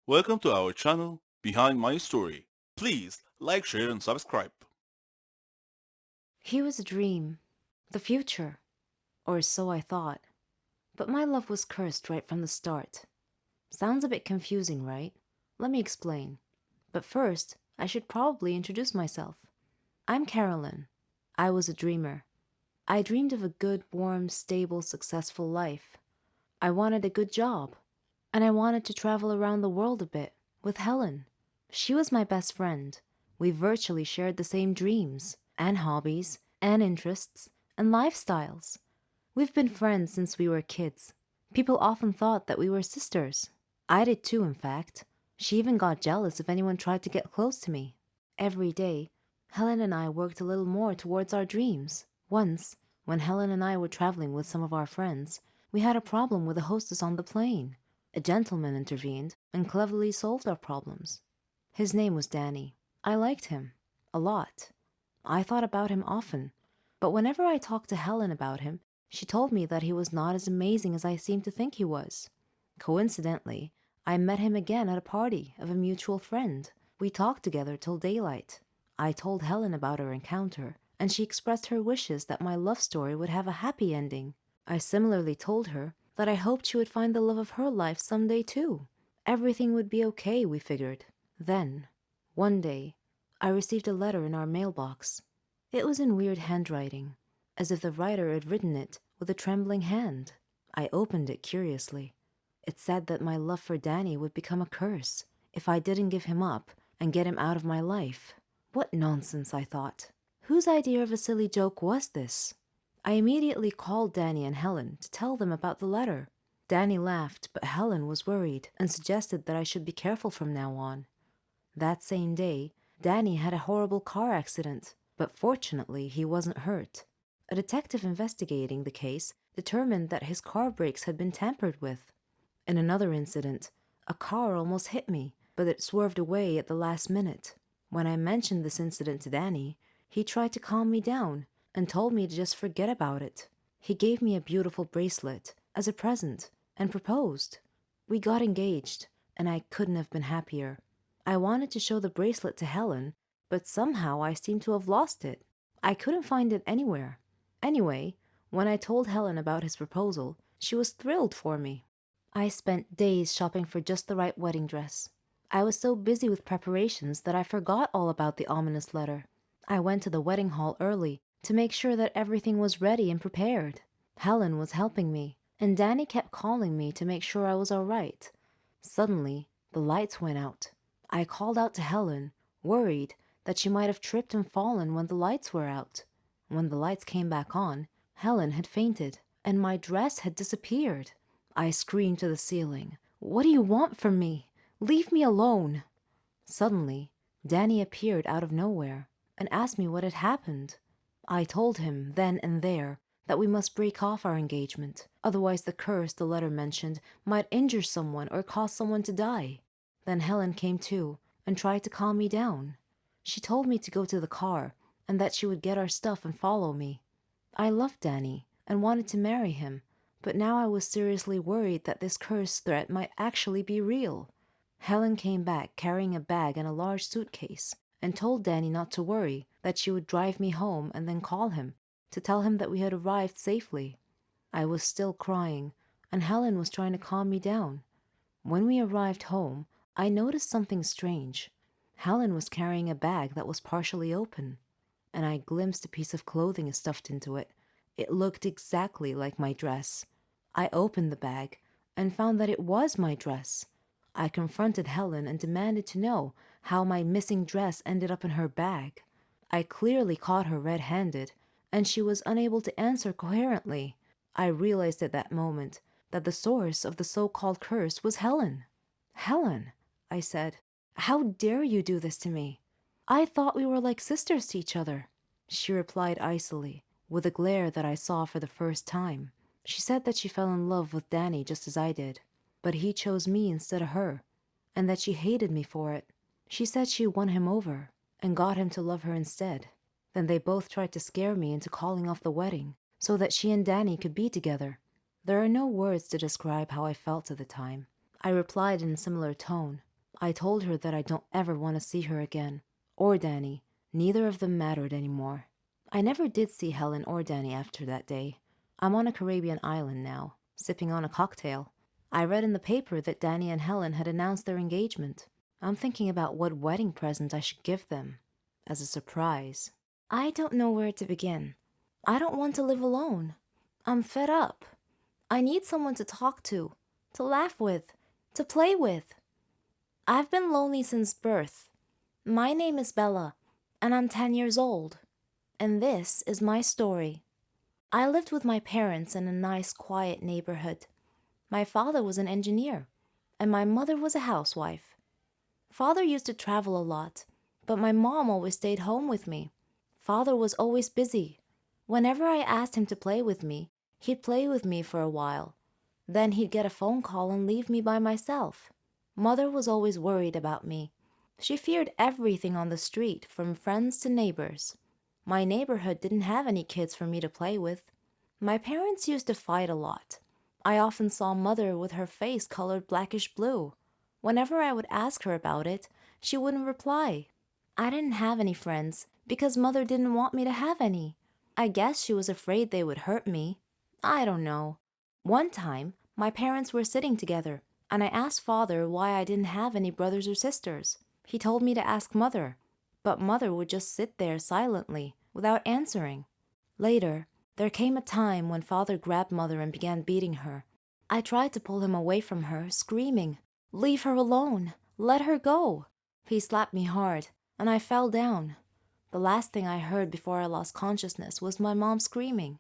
Welcome to our channel, Behind My Story. Please like, share and subscribe. He was a dream, the future, or so I thought. But my love was cursed right from the start. Sounds a bit confusing, right? Let me explain. But first, I should probably introduce myself. I'm Carolyn. I was a dreamer. I dreamed of a good, warm, stable, successful life. I wanted a good job. And I wanted to travel around the world a bit with Helen. She was my best friend. We virtually shared the same dreams, and hobbies, and interests, and lifestyles. We've been friends since we were kids. People often thought that we were sisters. I did too, in fact. She even got jealous if anyone tried to get close to me. Every day, Helen and I worked a little more towards our dreams. Once, when Helen and I were traveling with some of our friends, we had a problem with the hostess on the plane. A gentleman intervened and cleverly solved our problems. His name was Danny. I liked him. A lot. I thought about him often. But whenever I talked to Helen about him, she told me that he was not as amazing as I seemed to think he was. Coincidentally, I met him again at a party of a mutual friend. We talked together till daylight. I told Helen about our encounter, and she expressed her wishes that my love story would have a happy ending. I similarly told her that I hoped she would find the love of her life someday too. Everything would be okay, we figured. Then, one day, I received a letter in our mailbox. It was in weird handwriting, as if the writer had written it with a trembling hand. I opened it curiously. It said that my love for Danny would become a curse if I didn't give him up and get him out of my life. What nonsense, I thought. Whose idea of a silly joke was this? I immediately called Danny and Helen to tell them about the letter. Danny laughed, but Helen was worried and suggested that I should be careful from now on. That same day, Danny had a horrible car accident, but fortunately he wasn't hurt. A detective investigating the case determined that his car brakes had been tampered with. In another incident, a car almost hit me, but it swerved away at the last minute. When I mentioned this incident to Danny, he tried to calm me down and told me to just forget about it. He gave me a beautiful bracelet as a present and proposed. We got engaged, and I couldn't have been happier. I wanted to show the bracelet to Helen, but somehow I seemed to have lost it. I couldn't find it anywhere. Anyway, when I told Helen about his proposal, she was thrilled for me. I spent days shopping for just the right wedding dress. I was so busy with preparations that I forgot all about the ominous letter. I went to the wedding hall early to make sure that everything was ready and prepared. Helen was helping me, and Danny kept calling me to make sure I was all right. Suddenly, the lights went out. I called out to Helen, worried that she might have tripped and fallen when the lights were out. When the lights came back on, Helen had fainted, and my dress had disappeared. I screamed to the ceiling, "What do you want from me? Leave me alone!" Suddenly, Danny appeared out of nowhere and asked me what had happened. I told him then and there that we must break off our engagement, otherwise the curse the letter mentioned might injure someone or cause someone to die. Then Helen came too and tried to calm me down. She told me to go to the car and that she would get our stuff and follow me. I loved Danny and wanted to marry him, but now I was seriously worried that this curse threat might actually be real. Helen came back carrying a bag and a large suitcase and told Danny not to worry, that she would drive me home and then call him to tell him that we had arrived safely. I was still crying, and Helen was trying to calm me down. When we arrived home, I noticed something strange. Helen was carrying a bag that was partially open, and I glimpsed a piece of clothing stuffed into it. It looked exactly like my dress. I opened the bag and found that it was my dress. I confronted Helen and demanded to know how my missing dress ended up in her bag. I clearly caught her red-handed, and she was unable to answer coherently. I realized at that moment that the source of the so-called curse was Helen. "Helen," I said, "how dare you do this to me? I thought we were like sisters to each other." She replied icily, with a glare that I saw for the first time. She said that she fell in love with Danny just as I did, but he chose me instead of her, and that she hated me for it. She said she won him over and got him to love her instead. Then they both tried to scare me into calling off the wedding so that she and Danny could be together. There are no words to describe how I felt at the time. I replied in a similar tone. I told her that I don't ever want to see her again, or Danny. Neither of them mattered anymore. I never did see Helen or Danny after that day. I'm on a Caribbean island now, sipping on a cocktail. I read in the paper that Danny and Helen had announced their engagement. I'm thinking about what wedding present I should give them as a surprise. I don't know where to begin. I don't want to live alone. I'm fed up. I need someone to talk to laugh with, to play with. I've been lonely since birth. My name is Bella, and I'm 10 years old. And this is my story. I lived with my parents in a nice, quiet neighborhood. My father was an engineer, and my mother was a housewife. Father used to travel a lot, but my mom always stayed home with me. Father was always busy. Whenever I asked him to play with me, he'd play with me for a while. Then he'd get a phone call and leave me by myself. Mother was always worried about me. She feared everything on the street, from friends to neighbors. My neighborhood didn't have any kids for me to play with. My parents used to fight a lot. I often saw Mother with her face colored blackish blue. Whenever I would ask her about it, she wouldn't reply. I didn't have any friends because Mother didn't want me to have any. I guess she was afraid they would hurt me. I don't know. One time, my parents were sitting together, and I asked Father why I didn't have any brothers or sisters. He told me to ask Mother, but Mother would just sit there silently, without answering. Later, there came a time when Father grabbed Mother and began beating her. I tried to pull him away from her, screaming, "Leave her alone! Let her go!" He slapped me hard, and I fell down. The last thing I heard before I lost consciousness was my mom screaming.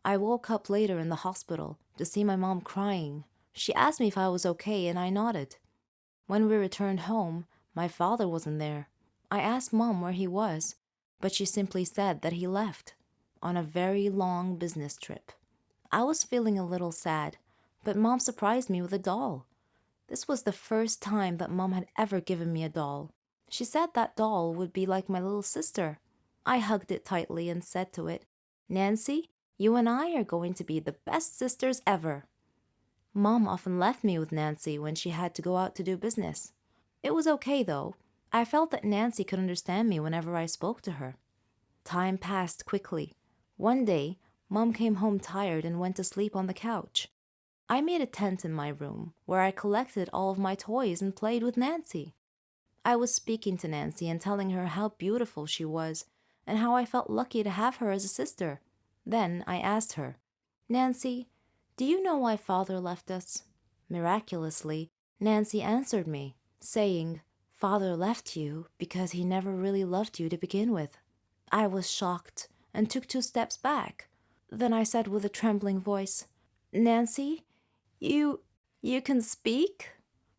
I woke up later in the hospital to see my mom crying. She asked me if I was okay, and I nodded. When we returned home, my father wasn't there. I asked Mom where he was, but she simply said that he left on a very long business trip. I was feeling a little sad, but Mom surprised me with a doll. This was the first time that Mom had ever given me a doll. She said that doll would be like my little sister. I hugged it tightly and said to it, "Nancy, you and I are going to be the best sisters ever." Mom often left me with Nancy when she had to go out to do business. It was okay though. I felt that Nancy could understand me whenever I spoke to her. Time passed quickly. One day, Mom came home tired and went to sleep on the couch. I made a tent in my room where I collected all of my toys and played with Nancy. I was speaking to Nancy and telling her how beautiful she was and how I felt lucky to have her as a sister. Then I asked her, "Nancy, do you know why Father left us?" Miraculously, Nancy answered me, saying, "Father left you because he never really loved you to begin with." I was shocked and took 2 steps back. Then I said with a trembling voice, "Nancy, you can speak?"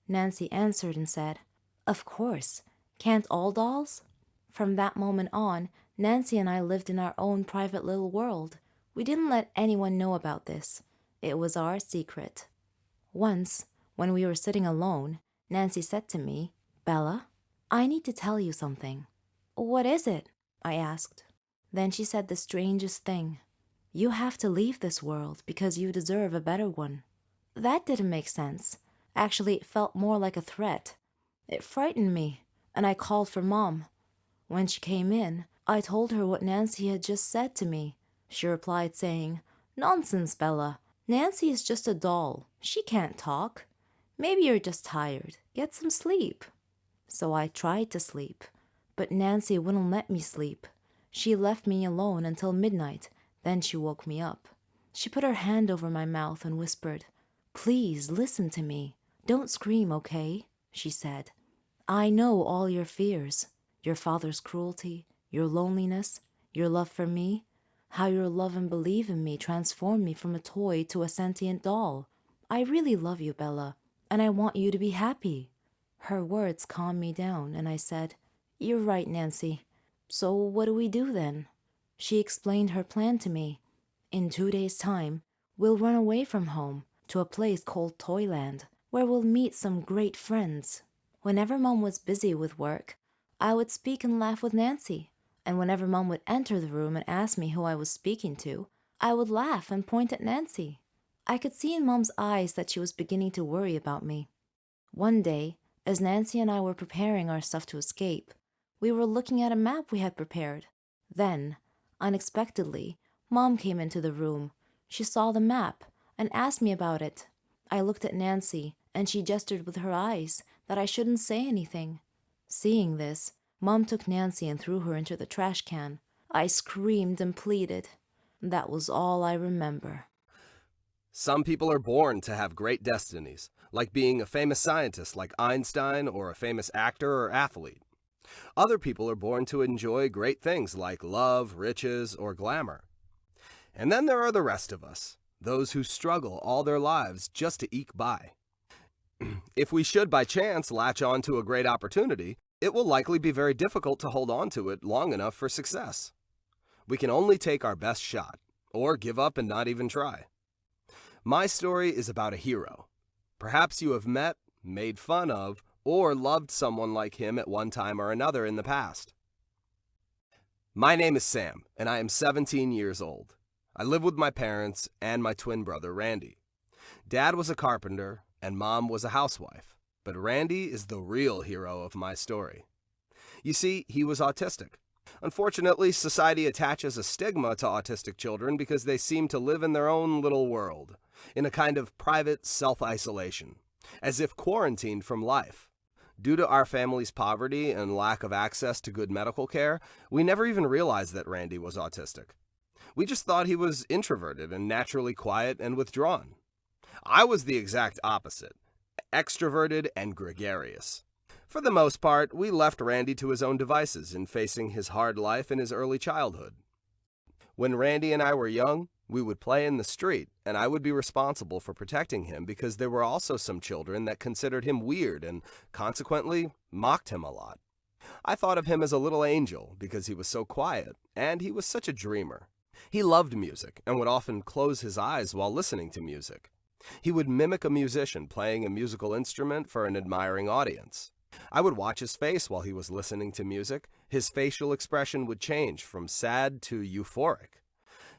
Nancy answered and said, "Of course. Can't all dolls?" From that moment on, Nancy and I lived in our own private little world. We didn't let anyone know about this. It was our secret. Once, when we were sitting alone, Nancy said to me, "Bella, I need to tell you something." "What is it?" I asked. Then she said the strangest thing. "You have to leave this world because you deserve a better one." That didn't make sense. Actually, it felt more like a threat. It frightened me, and I called for Mom. When she came in, I told her what Nancy had just said to me. She replied saying, "Nonsense, Bella. Nancy is just a doll. She can't talk. Maybe you're just tired. Get some sleep." So I tried to sleep, but Nancy wouldn't let me sleep. She left me alone until midnight, then she woke me up. She put her hand over my mouth and whispered, "Please listen to me. Don't scream, okay?" she said. "I know all your fears, your father's cruelty, your loneliness, your love for me, how your love and belief in me transformed me from a toy to a sentient doll. I really love you, Bella, and I want you to be happy." Her words calmed me down, and I said, "You're right, Nancy. So what do we do then?" She explained her plan to me. "In 2 days' time, we'll run away from home to a place called Toyland, where we'll meet some great friends." Whenever Mom was busy with work, I would speak and laugh with Nancy. And whenever Mom would enter the room and ask me who I was speaking to, I would laugh and point at Nancy. I could see in Mom's eyes that she was beginning to worry about me. One day, As Nancy and I were preparing our stuff to escape, we were looking at a map we had prepared. Then, unexpectedly, Mom came into the room. She saw the map and asked me about it. I looked at Nancy, and she gestured with her eyes that I shouldn't say anything. Seeing this, Mom took Nancy and threw her into the trash can. I screamed and pleaded. That was all I remember. Some people are born to have great destinies, like being a famous scientist like Einstein or a famous actor or athlete. Other people are born to enjoy great things like love, riches, or glamour. And then there are the rest of us, those who struggle all their lives just to eke by. If we should by chance latch on to a great opportunity, it will likely be very difficult to hold on to it long enough for success. We can only take our best shot, or give up and not even try. My story is about a hero. Perhaps you have met, made fun of, or loved someone like him at one time or another in the past. My name is Sam, and I am 17 years old. I live with my parents and my twin brother, Randy. Dad was a carpenter, and Mom was a housewife, but Randy is the real hero of my story. You see, he was autistic. Unfortunately, society attaches a stigma to autistic children because they seem to live in their own little world, in a kind of private self-isolation, as if quarantined from life. Due to our family's poverty and lack of access to good medical care, we never even realized that Randy was autistic. We just thought he was introverted and naturally quiet and withdrawn. I was the exact opposite, extroverted and gregarious. For the most part, we left Randy to his own devices in facing his hard life in his early childhood. When Randy and I were young, we would play in the street, and I would be responsible for protecting him because there were also some children that considered him weird and, consequently, mocked him a lot. I thought of him as a little angel because he was so quiet, and he was such a dreamer. He loved music and would often close his eyes while listening to music. He would mimic a musician playing a musical instrument for an admiring audience. I would watch his face while he was listening to music. His facial expression would change from sad to euphoric.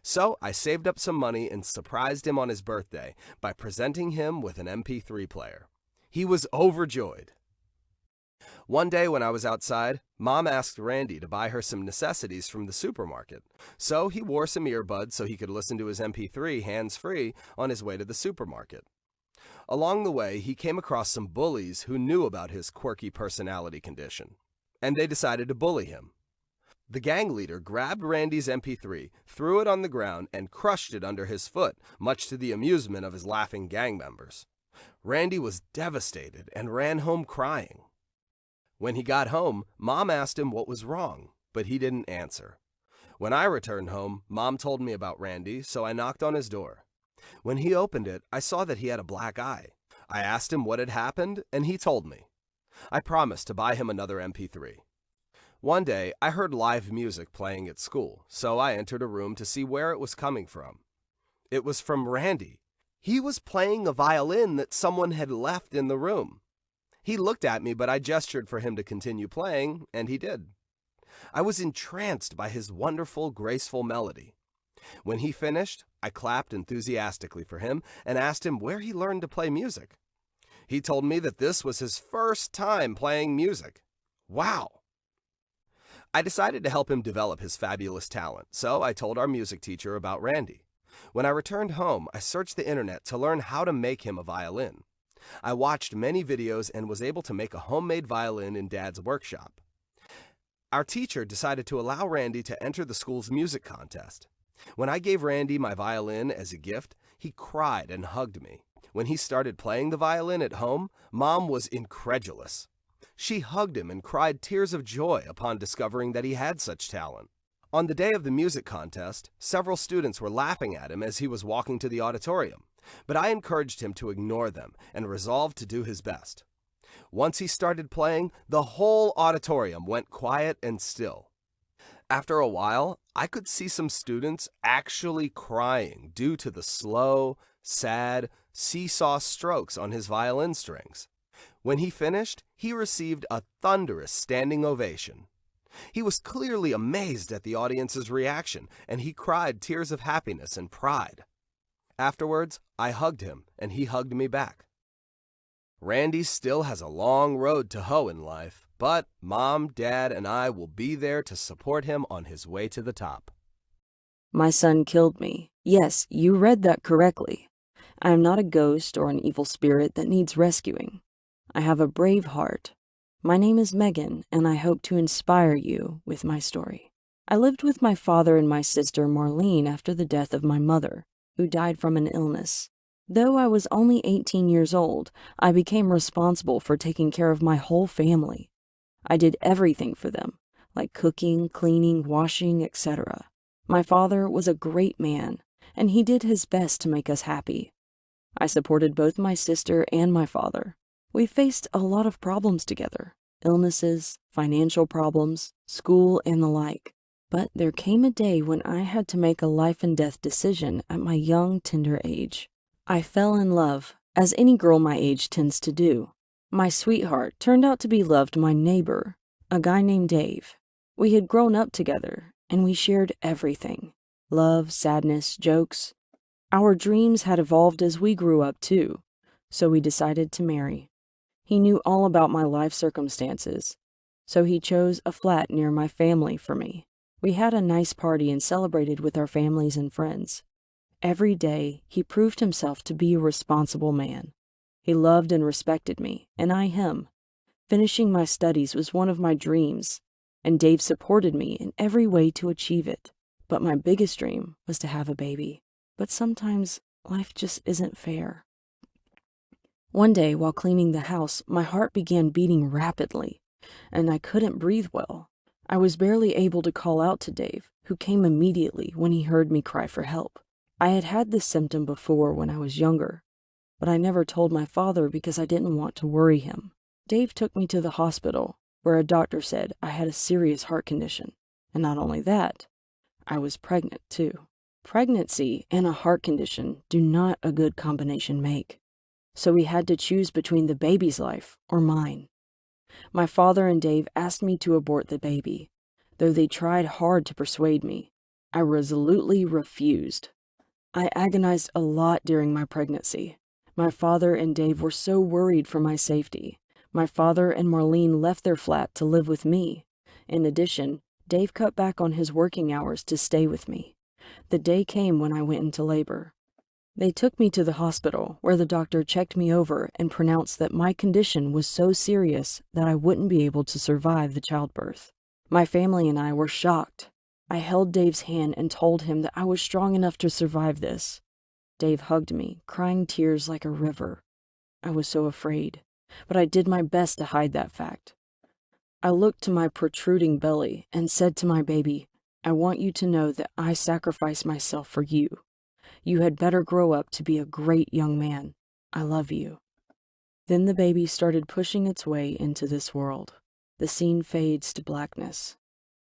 So I saved up some money and surprised him on his birthday by presenting him with an MP3 player. He was overjoyed. One day when I was outside, Mom asked Randy to buy her some necessities from the supermarket. So he wore some earbuds so he could listen to his MP3 hands-free on his way to the supermarket. Along the way, he came across some bullies who knew about his quirky personality condition, and they decided to bully him. The gang leader grabbed Randy's MP3, threw it on the ground, and crushed it under his foot, much to the amusement of his laughing gang members. Randy was devastated and ran home crying. When he got home, Mom asked him what was wrong, but he didn't answer. When I returned home, Mom told me about Randy, so I knocked on his door. When he opened it, I saw that he had a black eye. I asked him what had happened, and he told me. I promised to buy him another MP3. One day, I heard live music playing at school, so I entered a room to see where it was coming from. It was from Randy. He was playing a violin that someone had left in the room. He looked at me, but I gestured for him to continue playing, and he did. I was entranced by his wonderful, graceful melody. When he finished, I clapped enthusiastically for him and asked him where he learned to play music. He told me that this was his first time playing music. Wow! I decided to help him develop his fabulous talent, so I told our music teacher about Randy. When I returned home, I searched the internet to learn how to make him a violin. I watched many videos and was able to make a homemade violin in Dad's workshop. Our teacher decided to allow Randy to enter the school's music contest. When I gave Randy my violin as a gift, he cried and hugged me. When he started playing the violin at home, Mom was incredulous. She hugged him and cried tears of joy upon discovering that he had such talent. On the day of the music contest, several students were laughing at him as he was walking to the auditorium, but I encouraged him to ignore them and resolved to do his best. Once he started playing, the whole auditorium went quiet and still. After a while, I could see some students actually crying due to the slow, sad, seesaw strokes on his violin strings. When he finished, he received a thunderous standing ovation. He was clearly amazed at the audience's reaction, and he cried tears of happiness and pride. Afterwards, I hugged him, and he hugged me back. Randy still has a long road to hoe in life, but Mom, Dad, and I will be there to support him on his way to the top. My son killed me. Yes, you read that correctly. I am not a ghost or an evil spirit that needs rescuing. I have a brave heart. My name is Megan, and I hope to inspire you with my story. I lived with my father and my sister Marlene after the death of my mother, who died from an illness. Though I was only 18 years old, I became responsible for taking care of my whole family. I did everything for them, like cooking, cleaning, washing, etc. My father was a great man, and he did his best to make us happy. I supported both my sister and my father. We faced a lot of problems together, illnesses, financial problems, school, and the like. But there came a day when I had to make a life and death decision at my young, tender age. I fell in love, as any girl my age tends to do. My sweetheart turned out to be loved my neighbor, a guy named Dave. We had grown up together, and we shared everything. Love, sadness, jokes. Our dreams had evolved as we grew up too, so we decided to marry. He knew all about my life circumstances, so he chose a flat near my family for me. We had a nice party and celebrated with our families and friends. Every day, he proved himself to be a responsible man. He loved and respected me, and I him. Finishing my studies was one of my dreams, and Dave supported me in every way to achieve it. But my biggest dream was to have a baby. But sometimes life just isn't fair. One day, while cleaning the house, my heart began beating rapidly, and I couldn't breathe well. I was barely able to call out to Dave, who came immediately when he heard me cry for help. I had had this symptom before when I was younger, but I never told my father because I didn't want to worry him. Dave took me to the hospital, where a doctor said I had a serious heart condition. And not only that, I was pregnant too. Pregnancy and a heart condition do not a good combination make. So we had to choose between the baby's life or mine. My father and Dave asked me to abort the baby. Though they tried hard to persuade me, I resolutely refused. I agonized a lot during my pregnancy. My father and Dave were so worried for my safety. My father and Marlene left their flat to live with me. In addition, Dave cut back on his working hours to stay with me. The day came when I went into labor. They took me to the hospital, where the doctor checked me over and pronounced that my condition was so serious that I wouldn't be able to survive the childbirth. My family and I were shocked. I held Dave's hand and told him that I was strong enough to survive this. Dave hugged me, crying tears like a river. I was so afraid, but I did my best to hide that fact. I looked to my protruding belly and said to my baby, "I want you to know that I sacrificed myself for you. You had better grow up to be a great young man. I love you." Then the baby started pushing its way into this world. The scene fades to blackness.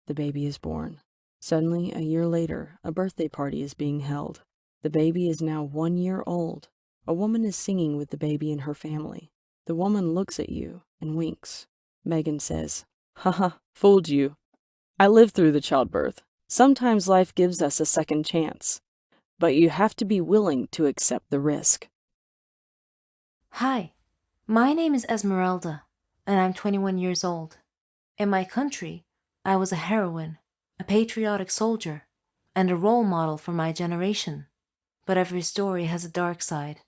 The baby is born. Suddenly, a year later, a birthday party is being held. The baby is now 1 year old. A woman is singing with the baby and her family. The woman looks at you and winks. Megan says, "Haha, fooled you. I lived through the childbirth. Sometimes life gives us a second chance, but you have to be willing to accept the risk." Hi, my name is Esmeralda, and I'm 21 years old. In my country, I was a heroine, a patriotic soldier, and a role model for my generation. But every story has a dark side,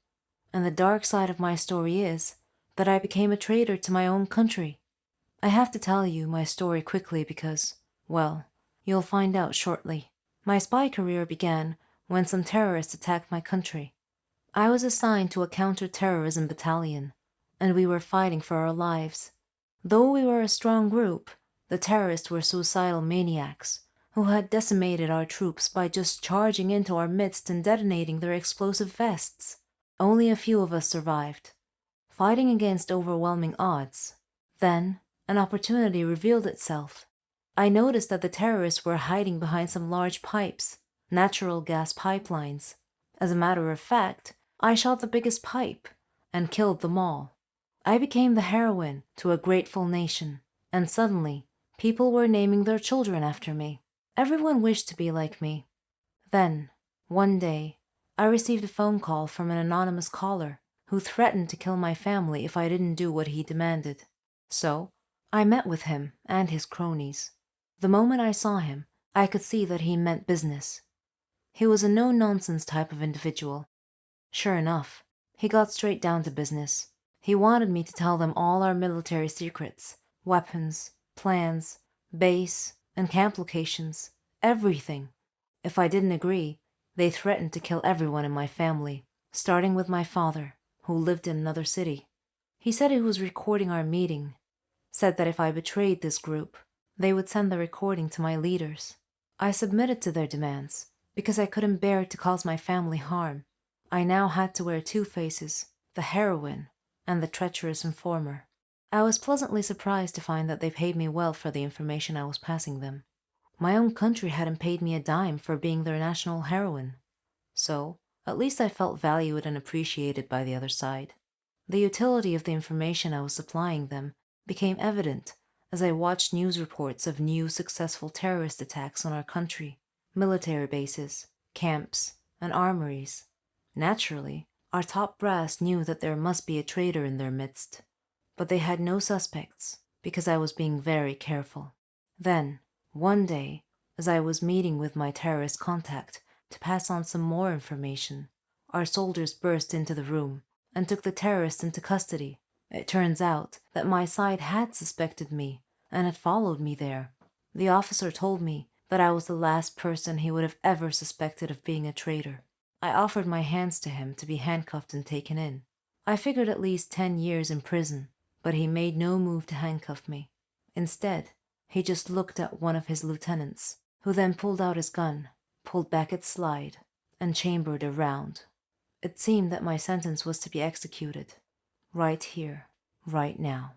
and the dark side of my story is that I became a traitor to my own country. I have to tell you my story quickly because, well, you'll find out shortly. My spy career began when some terrorists attacked my country. I was assigned to a counter-terrorism battalion, and we were fighting for our lives. Though we were a strong group, the terrorists were suicidal maniacs who had decimated our troops by just charging into our midst and detonating their explosive vests. Only a few of us survived, fighting against overwhelming odds. Then, an opportunity revealed itself. I noticed that the terrorists were hiding behind some large pipes, natural gas pipelines. As a matter of fact, I shot the biggest pipe and killed them all. I became the heroine to a grateful nation, and suddenly, people were naming their children after me. Everyone wished to be like me. Then, one day, I received a phone call from an anonymous caller who threatened to kill my family if I didn't do what he demanded. So, I met with him and his cronies. The moment I saw him, I could see that he meant business. He was a no-nonsense type of individual. Sure enough, he got straight down to business. He wanted me to tell them all our military secrets, weapons, plans, base, and camp locations, everything. If I didn't agree, they threatened to kill everyone in my family, starting with my father, who lived in another city. He said he was recording our meeting, said that if I betrayed this group, they would send the recording to my leaders. I submitted to their demands because I couldn't bear to cause my family harm. I now had to wear two faces, the heroine and the treacherous informer. I was pleasantly surprised to find that they paid me well for the information I was passing them. My own country hadn't paid me a dime for being their national heroine. So, at least I felt valued and appreciated by the other side. The utility of the information I was supplying them became evident as I watched news reports of new successful terrorist attacks on our country, military bases, camps, and armories. Naturally, our top brass knew that there must be a traitor in their midst, but they had no suspects because I was being very careful. Then, one day, as I was meeting with my terrorist contact to pass on some more information, our soldiers burst into the room and took the terrorist into custody. It turns out that my side had suspected me and had followed me there. The officer told me that I was the last person he would have ever suspected of being a traitor. I offered my hands to him to be handcuffed and taken in. I figured at least 10 years in prison, but he made no move to handcuff me. Instead, he just looked at one of his lieutenants, who then pulled out his gun, pulled back its slide, and chambered a round. It seemed that my sentence was to be executed, right here, right now.